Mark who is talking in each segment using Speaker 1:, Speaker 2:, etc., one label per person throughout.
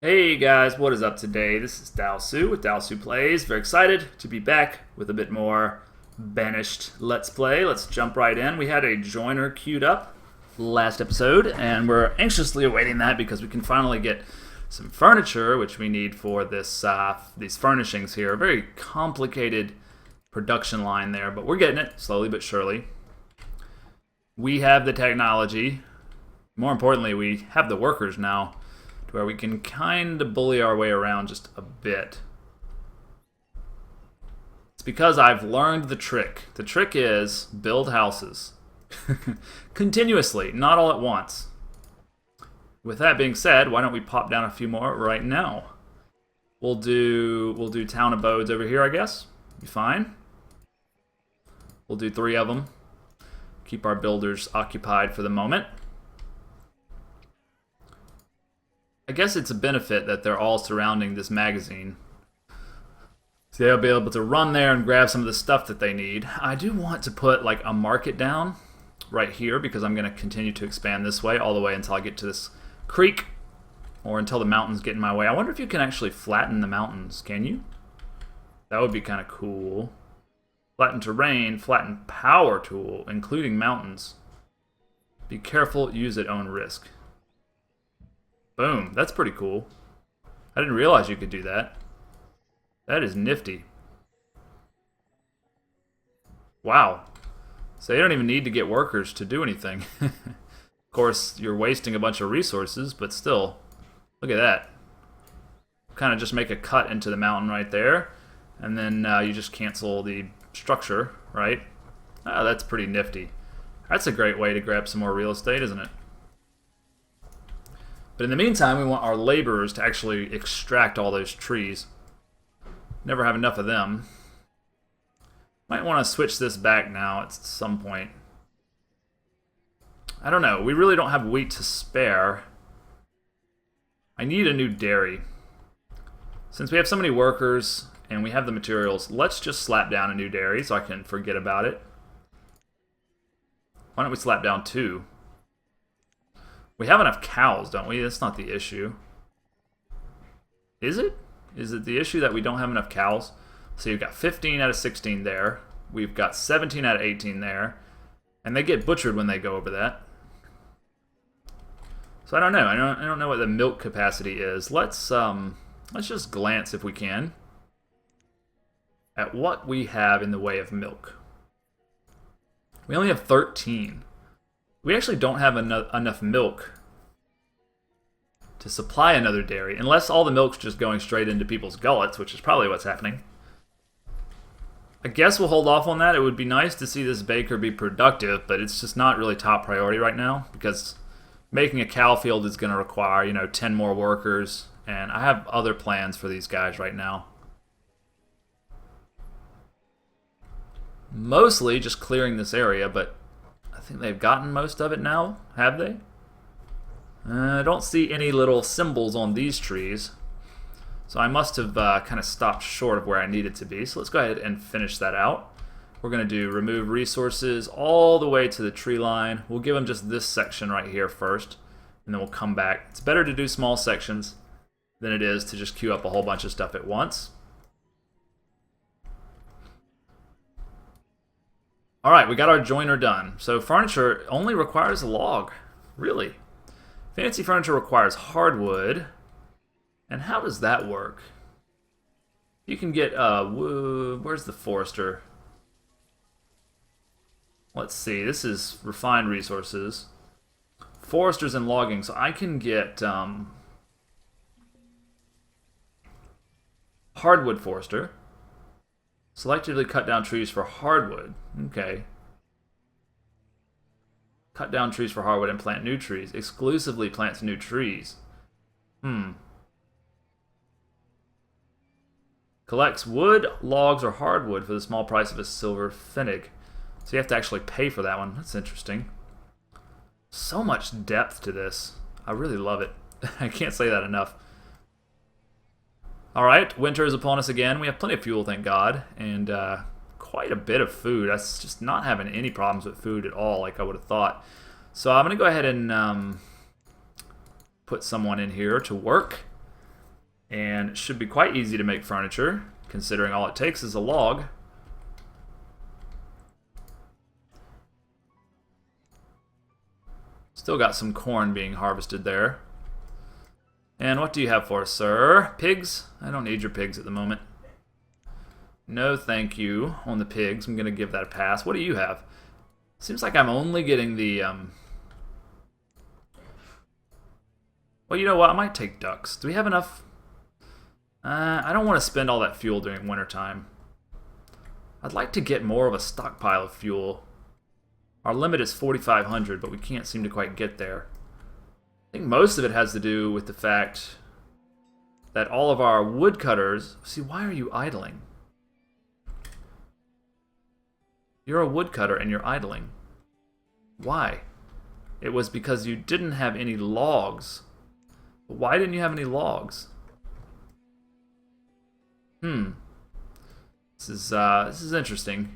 Speaker 1: Hey guys, what is up today? This is Dalsu with Dalsu Plays. Very excited to be back with a bit more Banished Let's Play. Let's jump right in. We had a joiner queued up last episode, and we're anxiously awaiting that because we can finally get some furniture, which we need for this these furnishings here. A very complicated production line there, but we're getting it slowly but surely. We have the technology. More importantly, we have the workers now, where we can kind of bully our way around just a bit. It's because I've learned the trick. The trick is build houses continuously, not all at once. With that being said, why don't we pop down a few more right now? We'll do town abodes over here, I guess. Be fine. We'll do 3 of them. Keep our builders occupied for the moment. I guess it's a benefit that they're all surrounding this magazine. So they'll be able to run there and grab some of the stuff that they need. I do want to put like a market down right here because I'm going to continue to expand this way all the way until I get to this creek or until the mountains get in my way. I wonder if you can actually flatten the mountains. Can you? That would be kind of cool. Flatten terrain, flatten power tool, including mountains. Be careful, use at own risk. Boom, that's pretty cool. I didn't realize you could do that. That is nifty. Wow. So you don't even need to get workers to do anything. Of course, you're wasting a bunch of resources, but still, look at that. Kind of just make a cut into the mountain right there, and then you just cancel the structure, right? Oh, that's pretty nifty. That's a great way to grab some more real estate, isn't it? But in the meantime, we want our laborers to actually extract all those trees. Never have enough of them. Might want to switch this back now at some point. I don't know. We really don't have wheat to spare. I need a new dairy. Since we have so many workers and we have the materials, let's just slap down a new dairy so I can forget about it. Why don't we slap down 2? We have enough cows, don't we? That's not the issue. Is it? Is it the issue that we don't have enough cows? So you've got 15 out of 16 there. We've got 17 out of 18 there. And they get butchered when they go over that. So I don't know. I don't know what the milk capacity is. Let's just glance, if we can, at what we have in the way of milk. We only have 13. We actually don't have enough milk to supply another dairy, unless all the milk's just going straight into people's gullets, which is probably what's happening. I guess we'll hold off on that. It would be nice to see this baker be productive, but it's just not really top priority right now, because making a cow field is going to require, 10 more workers, and I have other plans for these guys right now. Mostly just clearing this area, but I think they've gotten most of it now, have they? I don't see any little symbols on these trees, so I must have kind of stopped short of where I needed to be. So let's go ahead and finish that out. We're going to do remove resources all the way to the tree line. We'll give them just this section right here first, and then we'll come back. It's better to do small sections than it is to just queue up a whole bunch of stuff at once. Alright, we got our joiner done. So furniture only requires a log. Really? Fancy furniture requires hardwood. And how does that work? You can get, where's the forester? Let's see, this is refined resources. Foresters and logging, so I can get, hardwood forester. Selectively cut down trees for hardwood. Okay. Cut down trees for hardwood and plant new trees. Exclusively plants new trees. Collects wood, logs, or hardwood for the small price of a silver pfennig. So you have to actually pay for that one. That's interesting. So much depth to this. I really love it. I can't say that enough. Alright, winter is upon us again. We have plenty of fuel, thank God, and quite a bit of food. I'm just not having any problems with food at all like I would have thought. So I'm going to go ahead and put someone in here to work. And it should be quite easy to make furniture, considering all it takes is a log. Still got some corn being harvested there. And what do you have for us, sir? Pigs? I don't need your pigs at the moment. No thank you on the pigs. I'm going to give that a pass. What do you have? Seems like I'm only getting the... Well, you know what? I might take ducks. Do we have enough? I don't want to spend all that fuel during wintertime. I'd like to get more of a stockpile of fuel. Our limit is 4,500, but we can't seem to quite get there. I think most of it has to do with the fact that all of our woodcutters... See, why are you idling? You're a woodcutter and you're idling. Why? It was because you didn't have any logs. Why didn't you have any logs? This is interesting.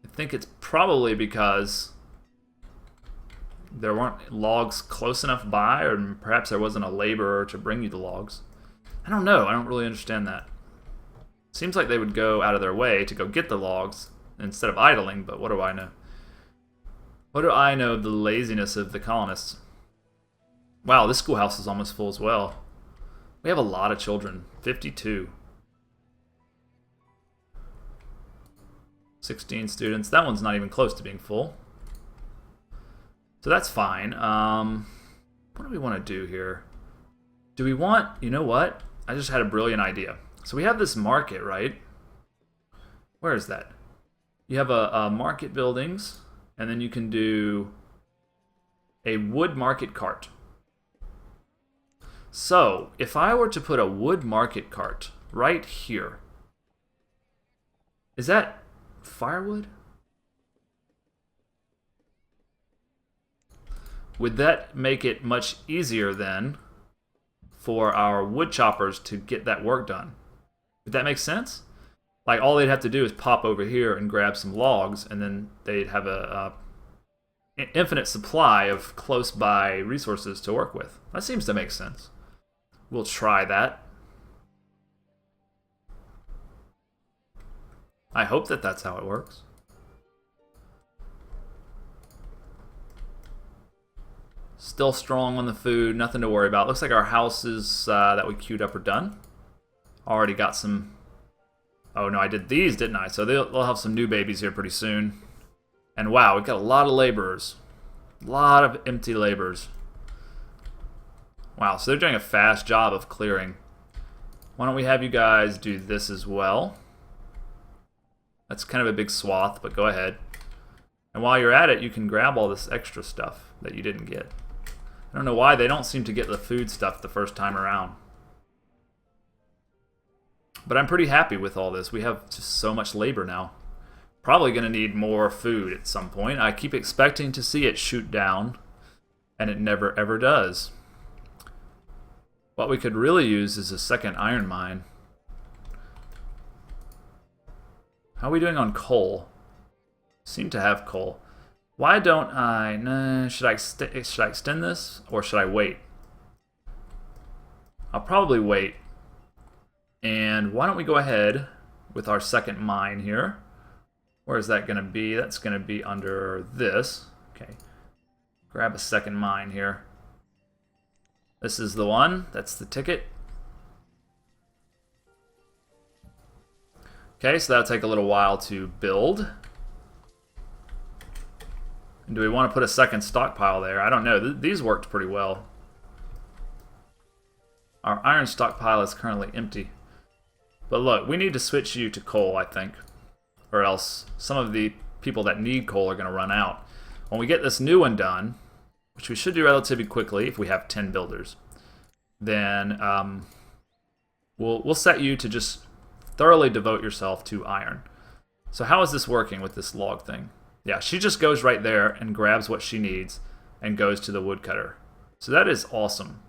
Speaker 1: I think it's probably because there weren't logs close enough by, or perhaps there wasn't a laborer to bring you the logs. I don't know. I don't really understand that. Seems like they would go out of their way to go get the logs instead of idling, but what do I know? What do I know of the laziness of the colonists? Wow, this schoolhouse is almost full as well. We have a lot of children. 52. 16 students. That one's not even close to being full. So that's fine. What do we want to do here? Do we want... You know what? I just had a brilliant idea. So we have this market, right? Where is that? You have a market buildings, and then you can do a wood market cart. So, if I were to put a wood market cart right here, is that firewood? Would that make it much easier then for our wood choppers to get that work done? Would that make sense? Like, all they'd have to do is pop over here and grab some logs, and then they'd have an infinite supply of close-by resources to work with. That seems to make sense. We'll try that. I hope that that's how it works. Still strong on the food, nothing to worry about. Looks like our houses that we queued up are done. Already got some... Oh no, I did these, didn't I? So they'll have some new babies here pretty soon. And wow, we've got a lot of laborers. A lot of empty laborers. Wow, so they're doing a fast job of clearing. Why don't we have you guys do this as well? That's kind of a big swath, but go ahead. And while you're at it, you can grab all this extra stuff that you didn't get. I don't know why they don't seem to get the food stuff the first time around. But I'm pretty happy with all this. We have just so much labor now. Probably going to need more food at some point. I keep expecting to see it shoot down, and it never ever does. What we could really use is a second iron mine. How are we doing on coal? Seem to have coal. Why don't I... Nah, should I extend this, or should I wait? I'll probably wait. And why don't we go ahead with our second mine here. Where is that going to be? That's going to be under this. Okay. Grab a second mine here. This is the one. That's the ticket. Okay, so that'll take a little while to build. And do we want to put a second stockpile there? I don't know. These worked pretty well. Our iron stockpile is currently empty. But look, we need to switch you to coal, I think. Or else some of the people that need coal are going to run out. When we get this new one done, which we should do relatively quickly if we have 10 builders, then we'll set you to just thoroughly devote yourself to iron. So how is this working with this log thing? Yeah, she just goes right there and grabs what she needs and goes to the woodcutter. So that is awesome.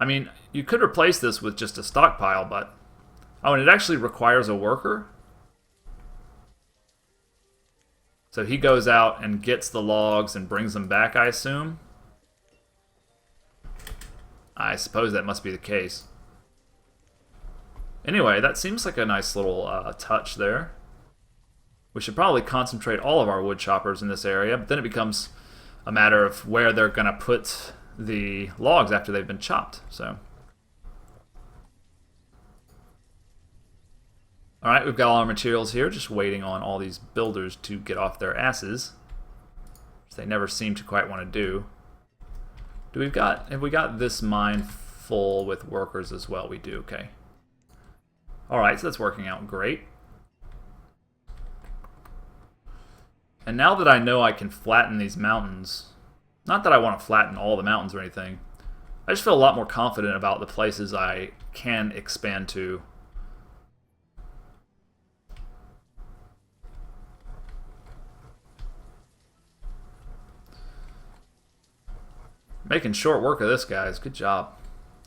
Speaker 1: I mean, you could replace this with just a stockpile, but... Oh, and it actually requires a worker. So he goes out and gets the logs and brings them back, I assume. I suppose that must be the case. Anyway, that seems like a nice little touch there. We should probably concentrate all of our wood choppers in this area, but then it becomes a matter of where they're going to put the logs after they've been chopped. So, alright, we've got all our materials here, just waiting on all these builders to get off their asses, which they never seem to quite want to do. Have we got this mine full with workers as well? We do, okay. Alright, so that's working out great. And now that I know I can flatten these mountains, not that I want to flatten all the mountains or anything, I just feel a lot more confident about the places I can expand to. Making short work of this, guys. Good job.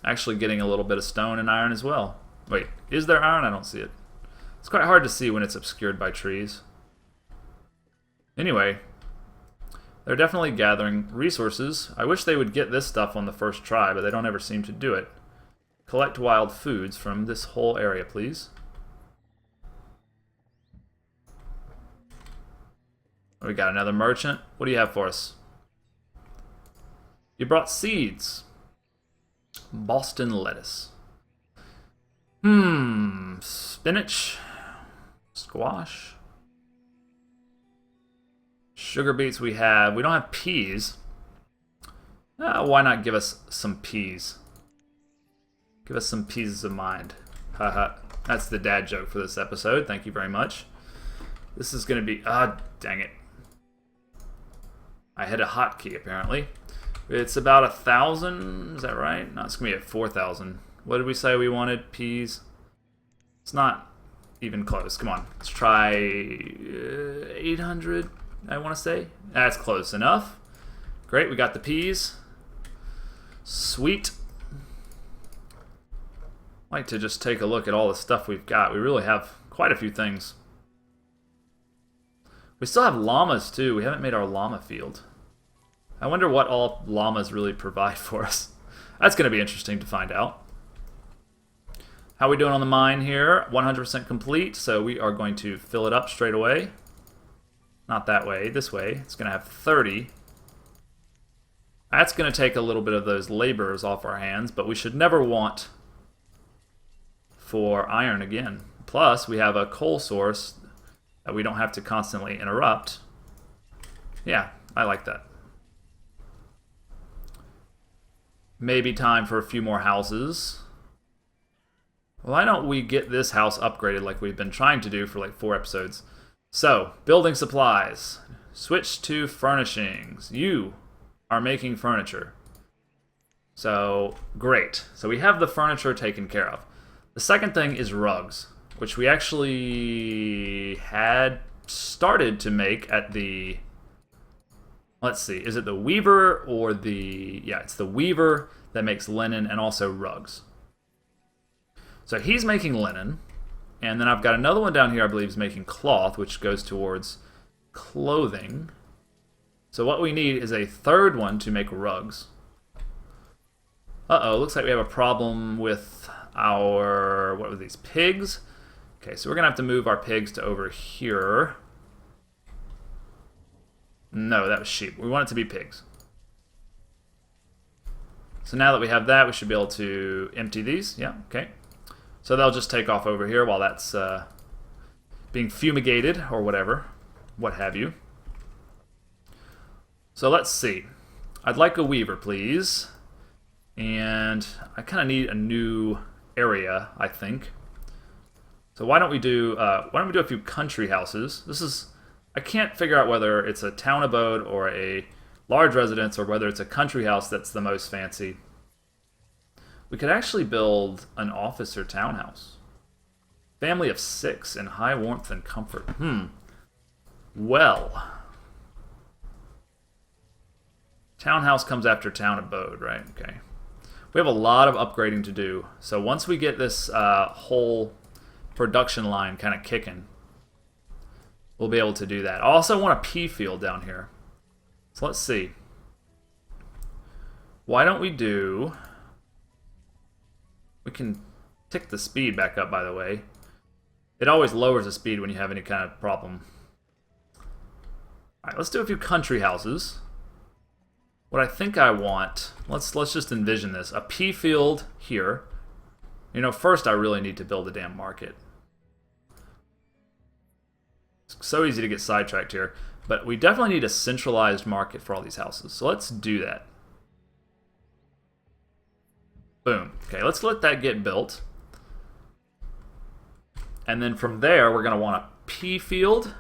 Speaker 1: Actually getting a little bit of stone and iron as well. Wait, is there iron? I don't see it. It's quite hard to see when it's obscured by trees. Anyway, they're definitely gathering resources. I wish they would get this stuff on the first try, but they don't ever seem to do it. Collect wild foods from this whole area, please. We got another merchant. What do you have for us? You brought seeds. Boston lettuce. Spinach. Squash. Sugar beets we have. We don't have peas. Why not give us some peas? Give us some pieces of mind. Haha. That's the dad joke for this episode. Thank you very much. This is going to be... dang it. I hit a hotkey, apparently. It's about 1,000. Is that right? No, it's going to be at 4,000. What did we say we wanted? Peas? It's not even close. Come on. Let's try 800, I want to say. That's close enough. Great, we got the peas. Sweet. I'd like to just take a look at all the stuff we've got. We really have quite a few things. We still have llamas, too. We haven't made our llama field. I wonder what all llamas really provide for us. That's going to be interesting to find out. How are we doing on the mine here? 100% complete, so we are going to fill it up straight away. Not that way, this way. It's going to have 30. That's going to take a little bit of those laborers off our hands, but we should never want for iron again. Plus, we have a coal source that we don't have to constantly interrupt. Yeah, I like that. Maybe time for a few more houses. Why don't we get this house upgraded like we've been trying to do for like 4 episodes? So, building supplies. Switch to furnishings. You are making furniture. So, great. So we have the furniture taken care of. The second thing is rugs, which we actually had started to make at the... Let's see, is it the weaver or the... Yeah, it's the weaver that makes linen and also rugs. So he's making linen, and then I've got another one down here I believe is making cloth, which goes towards clothing. So what we need is a third one to make rugs. Uh-oh, looks like we have a problem with our... What were these, pigs? Okay, so we're going to have to move our pigs to over here. No, that was sheep. We want it to be pigs. So now that we have that, we should be able to empty these. Yeah, okay. So they'll just take off over here while that's being fumigated or whatever, what have you. So let's see. I'd like a weaver, please. And I kind of need a new area, I think. So why don't we do a few country houses? This is... I can't figure out whether it's a town abode or a large residence or whether it's a country house that's the most fancy. We could actually build an office or townhouse. Family of 6 in high warmth and comfort. Well. Townhouse comes after town abode, right? Okay. We have a lot of upgrading to do. So once we get this whole production line kind of kicking, we'll be able to do that. I also want a pea field down here. So let's see. Why don't we do... We can tick the speed back up, by the way. It always lowers the speed when you have any kind of problem. Alright, let's do a few country houses. What I think I want, let's just envision this. A pea field here. You know, first I really need to build a damn market. It's so easy to get sidetracked here. But we definitely need a centralized market for all these houses. So let's do that. Boom. Okay, let's let that get built. And then from there, we're going to want a pea field,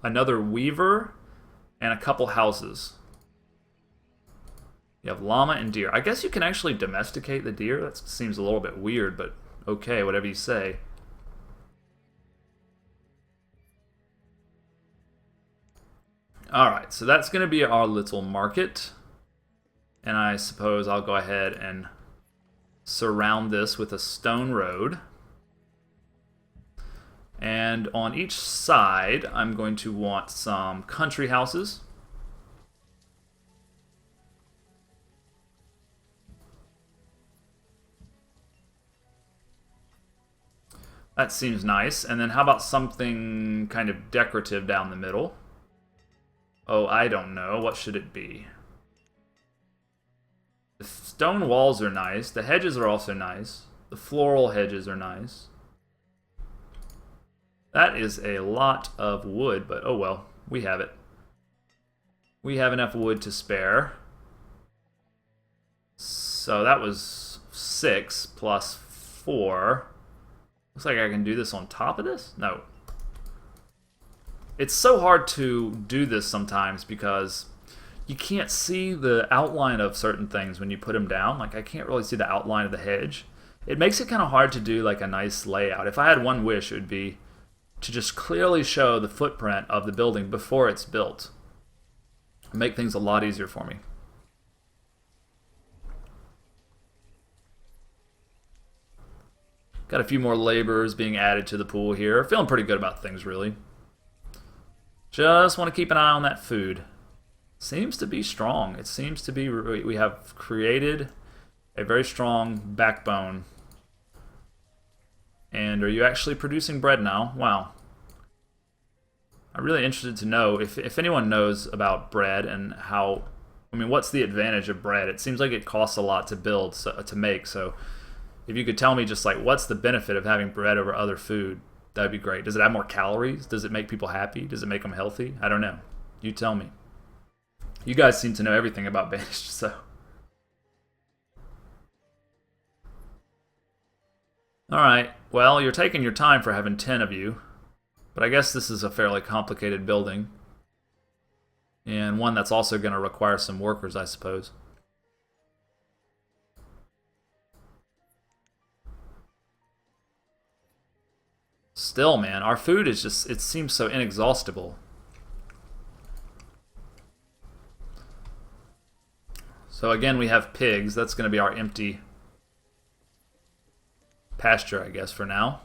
Speaker 1: another weaver, and a couple houses. You have llama and deer. I guess you can actually domesticate the deer. That seems a little bit weird, but okay, whatever you say. Alright, so that's going to be our little market. And I suppose I'll go ahead and surround this with a stone road. And on each side, I'm going to want some country houses. That seems nice. And then how about something kind of decorative down the middle? Oh, I don't know. What should it be? The stone walls are nice. The hedges are also nice. The floral hedges are nice. That is a lot of wood, but oh well. We have it. We have enough wood to spare. So that was 6 plus 4. Looks like I can do this on top of this? No. It's so hard to do this sometimes because you can't see the outline of certain things when you put them down. Like, I can't really see the outline of the hedge. It makes it kind of hard to do like a nice layout. If I had one wish, it would be to just clearly show the footprint of the building before it's built. It'd make things a lot easier for me. Got a few more laborers being added to the pool here. Feeling pretty good about things, really. Just want to keep an eye on that food. Seems to be strong. It seems to be... We have created a very strong backbone. And are you actually producing bread now? Wow. I'm really interested to know if anyone knows about bread and how... I mean, what's the advantage of bread? It seems like it costs a lot to build, to make, so... If you could tell me just like what's the benefit of having bread over other food, that'd be great. Does it have more calories? Does it make people happy? Does it make them healthy? I don't know. You tell me. You guys seem to know everything about Banished, so. Alright, well, you're taking your time for having 10 of you. But I guess this is a fairly complicated building. And one that's also going to require some workers, I suppose. Still, man, our food is just, it seems so inexhaustible. So again, we have pigs. That's going to be our empty pasture, I guess, for now.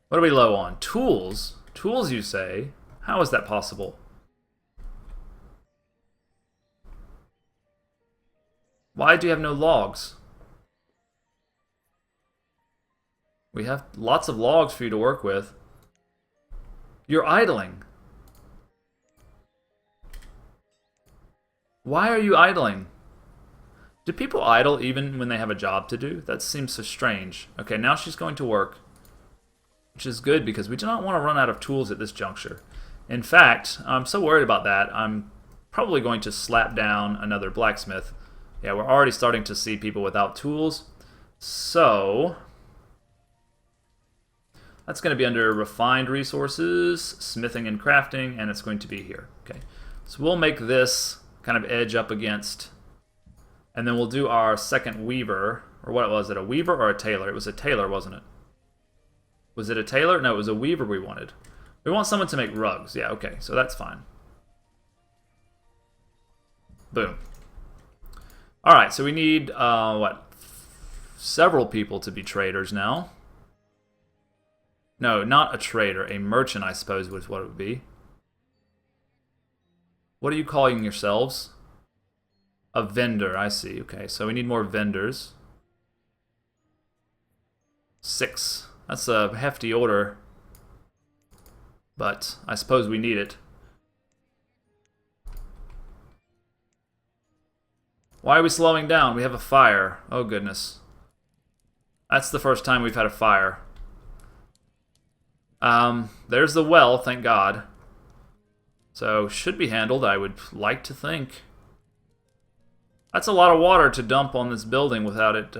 Speaker 1: What are we low on? Tools? Tools, you say? How is that possible? Why do you have no logs? We have lots of logs for you to work with. You're idling. Why are you idling? Do people idle even when they have a job to do? That seems so strange. Okay, now she's going to work. Which is good because we do not want to run out of tools at this juncture. In fact, I'm so worried about that, I'm probably going to slap down another blacksmith. Yeah, we're already starting to see people without tools. So... that's going to be under Refined Resources, Smithing and Crafting, and it's going to be here. Okay, so we'll make this kind of edge up against, and then we'll do our second weaver, or what was it, a weaver or a tailor? It was a tailor, wasn't it? Was it a tailor? No, it was a weaver we wanted. We want someone to make rugs. Yeah, okay, so that's fine. Boom. All right, so we need, several people to be traders now. No, not a trader. A merchant, I suppose, was what it would be. What are you calling yourselves? A vendor, I see. Okay, so we need more vendors. 6. That's a hefty order. But I suppose we need it. Why are we slowing down? We have a fire. Oh, goodness. That's the first time we've had a fire. There's the well, thank God. So, should be handled, I would like to think. That's a lot of water to dump on this building without it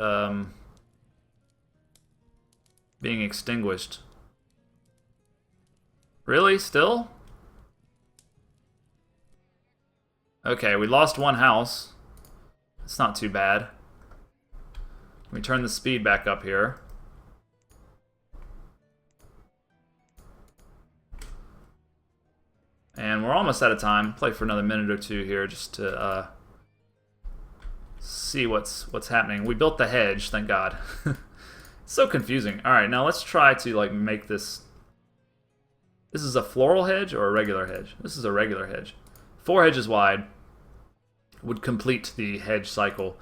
Speaker 1: being extinguished. Really? Still? Okay, we lost one house. It's not too bad. Let me turn the speed back up here. And we're almost out of time. Play for another minute or two here just to see what's happening. We built the hedge, thank God. It's so confusing. All right, now let's try to like make this. This is a floral hedge or a regular hedge? This is a regular hedge. 4 hedges wide would complete the hedge cycle,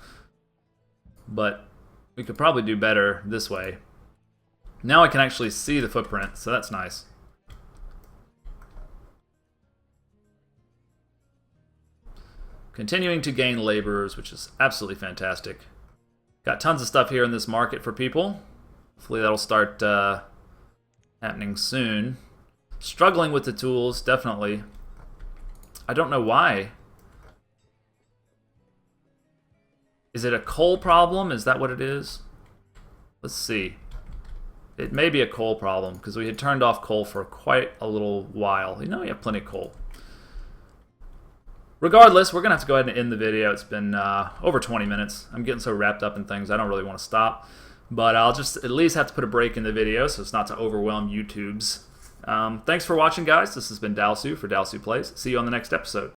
Speaker 1: but we could probably do better this way. Now I can actually see the footprint, so that's nice. Continuing to gain laborers, which is absolutely fantastic. Got tons of stuff here in this market for people. Hopefully that'll start happening soon. Struggling with the tools, definitely. I don't know why. Is it a coal problem? Is that what it is? Let's see. It may be a coal problem, because we had turned off coal for quite a little while. You know, we have plenty of coal. Regardless, we're going to have to go ahead and end the video. It's been over 20 minutes. I'm getting so wrapped up in things, I don't really want to stop. But I'll just at least have to put a break in the video so it's not to overwhelm YouTube's. Thanks for watching, guys. This has been Dalsu for Dalsu Plays. See you on the next episode.